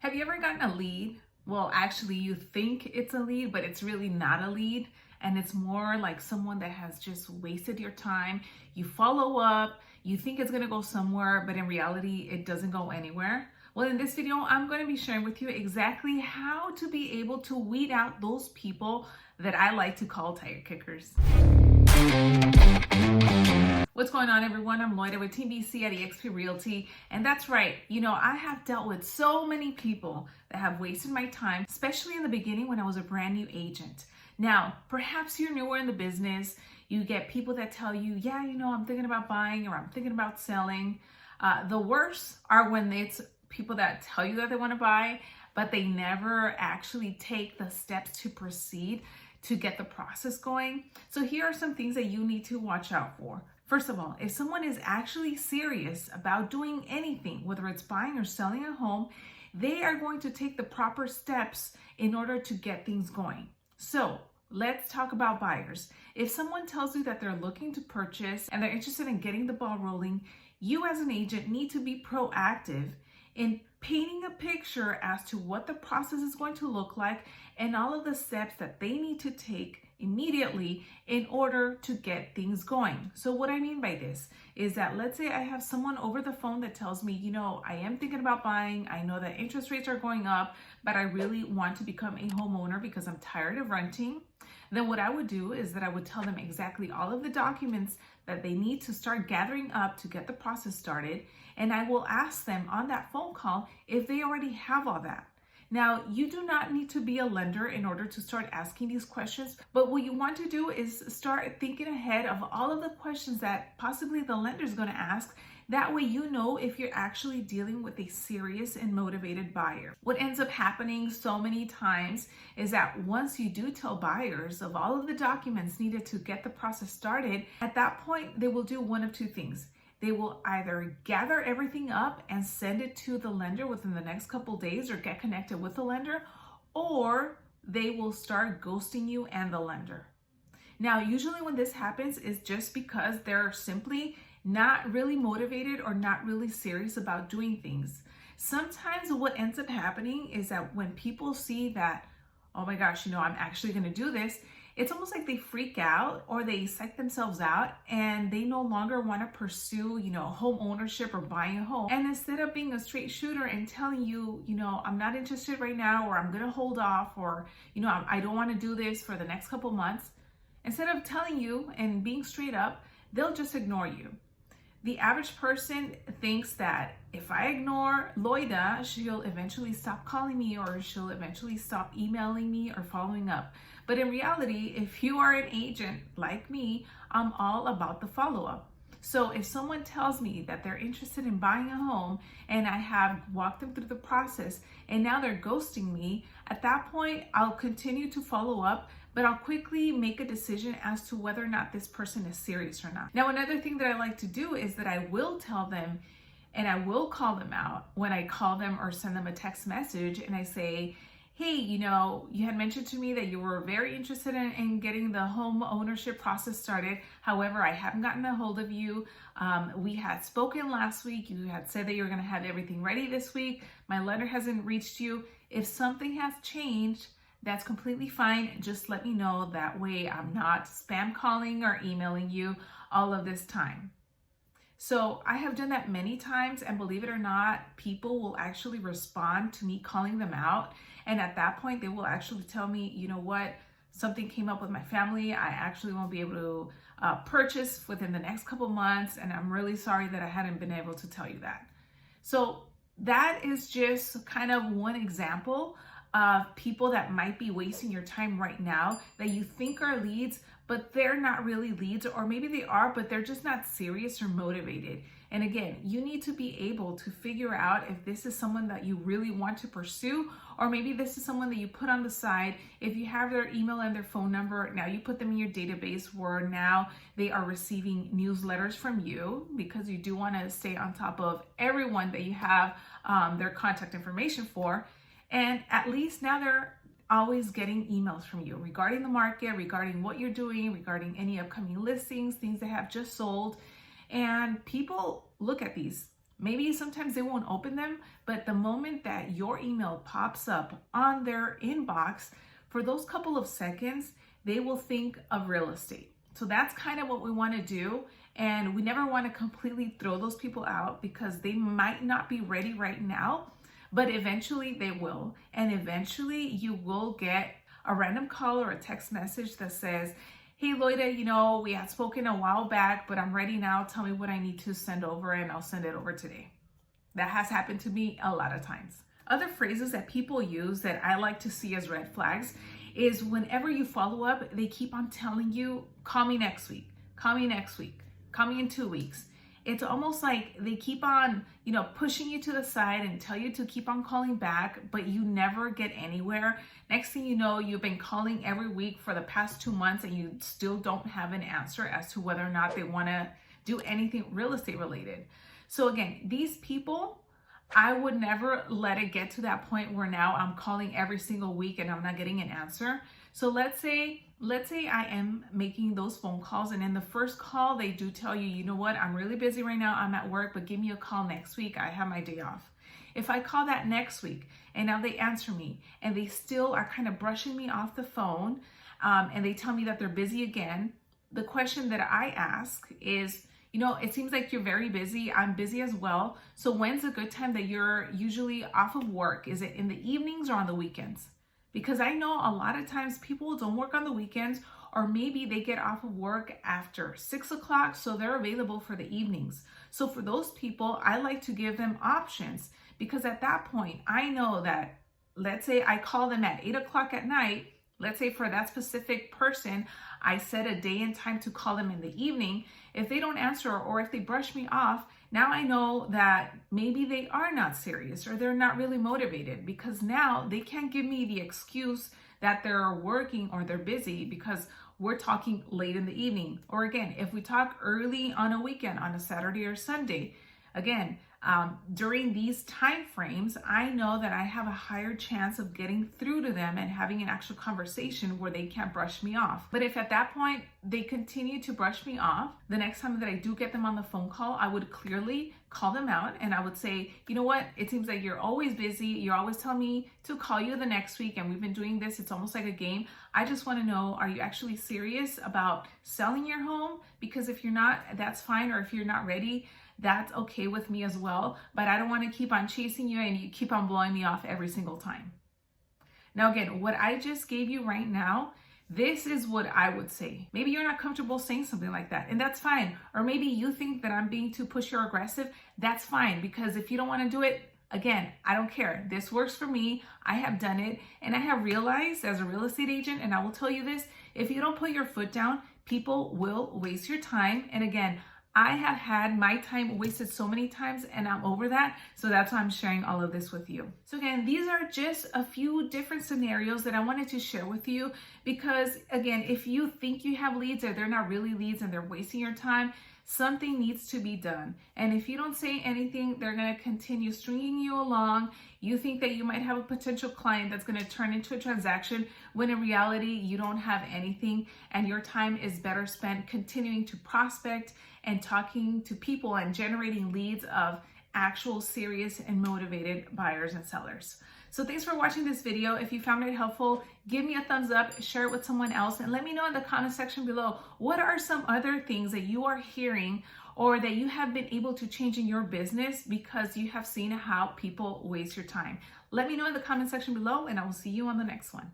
Have you ever gotten a lead? Well, actually, you think it's a lead, but it's really not a lead. And it's more like someone that has just wasted your time. You follow up, you think it's going to go somewhere, but in reality, it doesn't go anywhere. Well, in this video, I'm going to be sharing with you exactly how to be able to weed out those people that I like to call tire kickers. What's going on, everyone? I'm Loida with Team BC at eXp Realty. And that's right, I have dealt with so many people that have wasted my time, especially in the beginning when I was a brand new agent. Now, perhaps you're newer in the business. You get people that tell you, yeah, I'm thinking about buying or I'm thinking about selling. The worst are when it's people that tell you that they want to buy, but they never actually take the steps to proceed to get the process going. So here are some things that you need to watch out for. First of all, if someone is actually serious about doing anything, whether it's buying or selling a home, they are going to take the proper steps in order to get things going. So let's talk about buyers. If someone tells you that they're looking to purchase and they're interested in getting the ball rolling, you as an agent need to be proactive in painting a picture as to what the process is going to look like and all of the steps that they need to take immediately in order to get things going. So what I mean by this is that, let's say I have someone over the phone that tells me, I am thinking about buying. I know that interest rates are going up, but I really want to become a homeowner because I'm tired of renting. Then what I would do is that I would tell them exactly all of the documents that they need to start gathering up to get the process started. And I will ask them on that phone call if they already have all that. Now, you do not need to be a lender in order to start asking these questions, but what you want to do is start thinking ahead of all of the questions that possibly the lender is going to ask. That way you know if you're actually dealing with a serious and motivated buyer. What ends up happening so many times is that once you do tell buyers of all of the documents needed to get the process started, at that point they will do one of two things. They will either gather everything up and send it to the lender within the next couple days or get connected with the lender, or they will start ghosting you and the lender. Now, usually when this happens is just because they're simply not really motivated or not really serious about doing things. Sometimes what ends up happening is that when people see that, oh my gosh, I'm actually going to do this, it's almost like they freak out or they psych themselves out and they no longer want to pursue, home ownership or buying a home. And instead of being a straight shooter and telling you, I'm not interested right now, or I'm going to hold off, or, I don't want to do this for the next couple months, instead of telling you and being straight up, they'll just ignore you. The average person thinks that if I ignore Loida, she'll eventually stop calling me or she'll eventually stop emailing me or following up. But in reality, if you are an agent like me, I'm all about the follow-up. So if someone tells me that they're interested in buying a home and I have walked them through the process and now they're ghosting me, at that point, I'll continue to follow up, but I'll quickly make a decision as to whether or not this person is serious or not. Now, another thing that I like to do is that I will tell them and I will call them out when I call them or send them a text message and I say, hey, you had mentioned to me that you were very interested in getting the home ownership process started. However, I haven't gotten a hold of you. We had spoken last week. You had said that you were going to have everything ready this week. My letter hasn't reached you. If something has changed, that's completely fine. Just let me know. That way I'm not spam calling or emailing you all of this time. So I have done that many times, and believe it or not, people will actually respond to me calling them out. And at that point, they will actually tell me, you know what, something came up with my family. I actually won't be able to purchase within the next couple months. And I'm really sorry that I hadn't been able to tell you that. So that is just kind of one example of people that might be wasting your time right now that you think are leads, but they're not really leads, or maybe they are, but they're just not serious or motivated. And again, you need to be able to figure out if this is someone that you really want to pursue, or maybe this is someone that you put on the side. If you have their email and their phone number, now you put them in your database where now they are receiving newsletters from you, because you do want to stay on top of everyone that you have their contact information for. And at least now they're always getting emails from you regarding the market, regarding what you're doing, regarding any upcoming listings, things that have just sold. And people look at these. Maybe sometimes they won't open them, but the moment that your email pops up on their inbox, for those couple of seconds, they will think of real estate. So that's kind of what we want to do. And we never want to completely throw those people out because they might not be ready right now, but eventually they will. And eventually you will get a random call or a text message that says, hey, Loida, we had spoken a while back, but I'm ready now. Tell me what I need to send over and I'll send it over today. That has happened to me a lot of times. Other phrases that people use that I like to see as red flags is whenever you follow up, they keep on telling you, call me next week, call me next week, call me in 2 weeks. It's almost like they keep on, pushing you to the side and tell you to keep on calling back, but you never get anywhere. Next thing you know, you've been calling every week for the past 2 months and you still don't have an answer as to whether or not they want to do anything real estate related. So again, these people, I would never let it get to that point where now I'm calling every single week and I'm not getting an answer. So let's say I am making those phone calls and in the first call, they do tell you, you know what, I'm really busy right now, I'm at work, but give me a call next week, I have my day off. If I call that next week and now they answer me and they still are kind of brushing me off the phone and they tell me that they're busy again, the question that I ask is, it seems like you're very busy. I'm busy as well. So when's a good time that you're usually off of work? Is it in the evenings or on the weekends? Because I know a lot of times people don't work on the weekends, or maybe they get off of work after 6 o'clock, so they're available for the evenings. So for those people, I like to give them options because at that point, I know that, let's say I call them at 8 o'clock at night. Let's say for that specific person, I set a day and time to call them in the evening. If they don't answer or if they brush me off, now I know that maybe they are not serious or they're not really motivated because now they can't give me the excuse that they're working or they're busy because we're talking late in the evening. Or again, if we talk early on a weekend, on a Saturday or Sunday, again, during these time frames, I know that I have a higher chance of getting through to them and having an actual conversation where they can't brush me off. But if at that point they continue to brush me off, the next time that I do get them on the phone call, I would clearly call them out and I would say, you know what, it seems like you're always busy. You're always telling me to call you the next week and we've been doing this. It's almost like a game. I just want to know, are you actually serious about selling your home? Because if you're not, that's fine. Or if you're not ready, that's okay with me as well, but I don't want to keep on chasing you and you keep on blowing me off every single time. Now, again, what I just gave you right now, this is what I would say. Maybe you're not comfortable saying something like that, and that's fine. Or maybe you think that I'm being too pushy or aggressive. That's fine, because if you don't want to do it, again, I don't care. This works for me. I have done it, and I have realized as a real estate agent, and I will tell you this, if you don't put your foot down, people will waste your time. And again, I have had my time wasted so many times and I'm over that. So that's why I'm sharing all of this with you. So again, these are just a few different scenarios that I wanted to share with you because again, if you think you have leads or they're not really leads and they're wasting your time, something needs to be done. And if you don't say anything, they're going to continue stringing you along. You think that you might have a potential client that's going to turn into a transaction when in reality, you don't have anything and your time is better spent continuing to prospect and talking to people and generating leads of actual serious and motivated buyers and sellers. So thanks for watching this video. If you found it helpful, give me a thumbs up, share it with someone else, and let me know in the comment section below, what are some other things that you are hearing or that you have been able to change in your business because you have seen how people waste your time. Let me know in the comment section below, and I will see you on the next one.